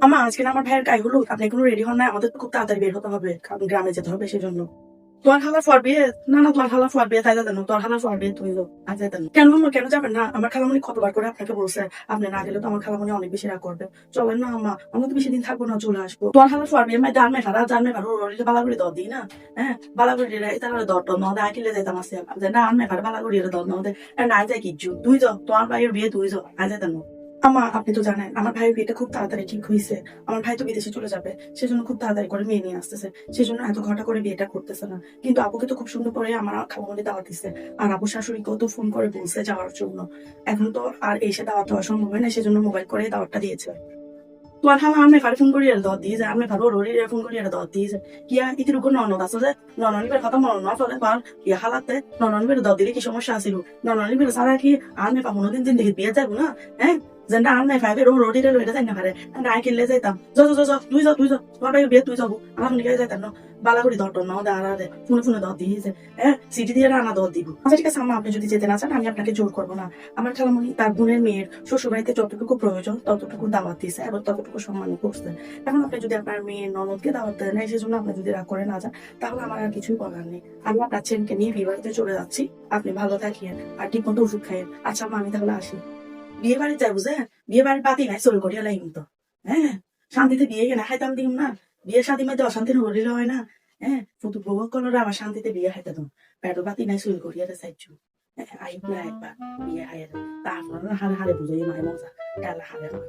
আমা আজকে না আমার ভাইয়ের গায়ে হলুদ, আপনি এখনো রেডি হন নাই? আমাদের তো খুব তাড়াতাড়ি বের হতে হবে, কারণ গ্রামে যেতে হবে সেজন্য। তোমার খালা ফর বিয়ে? না না, তোমার খালা ফর বিয়ে তাই জানো, তোমার খালা ফর বিয়ে তুমি আজ যেতেন কেন? আম্মা কেন যাবেন না? আমার খালামণি কতবার করে আপনাকে বলছে, আপনি না গেলে তো আমার খালামণি অনেক বেশি রাগ করবে। চলেন না আম্মা, আমরা তো বেশি দিন থাকবো না, চলে আসবো। তোমার খালা ফর বিয়ে মানে জানমে খারা জানমে খারো রোলে বালাগুড়ি দর দিই না। হ্যাঁ, বালাগুড়ি রে তারা দর টর নদে আকিলে যেতাম আছে যে না আনমে খারে বালাগুড়ি রে দর নদে না যায় কিচ্ছু তুই যাও, তোমার ভাইয়ের বিয়ে তুই যাও, আজ যেতেন। আমা আপনি তো জানেন আমার ভাইয়ের বিয়েটা খুব তাড়াতাড়ি ঠিক হয়েছে। আমার ভাই তো বিদেশে চলে যাবে, সেজন্য খুব তাড়াতাড়ি করে মেয়ে নিয়ে আসতেছে, সেজন্য এত ঘটা করে বিয়েটা করতেছে না। কিন্তু আপুকে তো খুব সুন্দর করে আমার খালামণি দাওয়াত দিচ্ছে, আর আপু শাশুড়িকেও তো ফোন করে বলছে যাওয়ার জন্য। এখন তো আর এসে দাওয়াত হওয়া সম্ভব হয় না, সেজন্য মোবাইল করে দাওয়াতটা দিয়েছে। তোমার খালা আমি ফারে ফোন করি আর দাওয়াত দিয়েছে, আমি ফারো রোরি ফোন করি আর দাওয়াত দিয়েছে। কিয়া ইতির উপর ননদ আছে যে নননিবের কথা মনে না পড়ে পার ইয়া হালাতে নননিবের দাওয়াত দিলে কি সমস্যা আছিল? নননিবের সারা কি আমি পাবো দিন জিন্দগি বিয়ে যাবো না? হ্যাঁ, যেটা আমি ফাইভে রোটি রে লইটা যাই না পারে না কিনলে যাইতাম। যা তুই যা তোমার ভাই বিয়ে তুই যাবো, আমার নিকে যাইতাম না। বালাগুড়ি দর না দাঁড়া ফোনে ফোনে দর দিয়েছে। হ্যাঁ, সিটি দিয়ে রান্না দর দিব। আচ্ছা ঠিক আছে আম্মা, আপনি যদি যেতে না চান আমি আপনাকে জোর করবো না। আমার খালামণি তার বোনের মেয়ের শ্বশুর বাড়িতে যতটুকু প্রয়োজন ততটুকু দাওয়াত দিয়েছে এবং ততটুকু সম্মান করছে। এখন আপনি যদি আপনার মেয়ের ননদকে দাওয়াত দেন না, সেজন্য আপনি যদি রাগ করে না যান, তাহলে আমার আর কিছুই বলার নেই। আমি আপনার ছেলেকে নিয়ে বিয়ে বাড়িতে চলে যাচ্ছি, আপনি ভালো থাকিয়েন আর ঠিক মতো ওষুধ খাইয়েন। আচ্ছা মা, আমি তাহলে আসি। বিয়ে বাড়ি যাই বুঝেন, বিয়ে বাড়ির বাতি নাই চোর করিয়া লাইন তো। হ্যাঁ, শান্তিতে বিয়ে কেনা খাইতাম দিম না। বিয়ে শাদী মধ্যে অশান্তি হরিলে হয় না। হ্যাঁ, শুধু উপভোগ করলো আমার শান্তিতে বিয়ে খাইতে দিন। পেটো বাতি নাই চুরি করিয়া চাইছু। হ্যাঁ, আইব না একবার বিয়ে খাইয়ে তারপর হারে হারে বুঝাই মায় মজা, ডালা হারে হয়।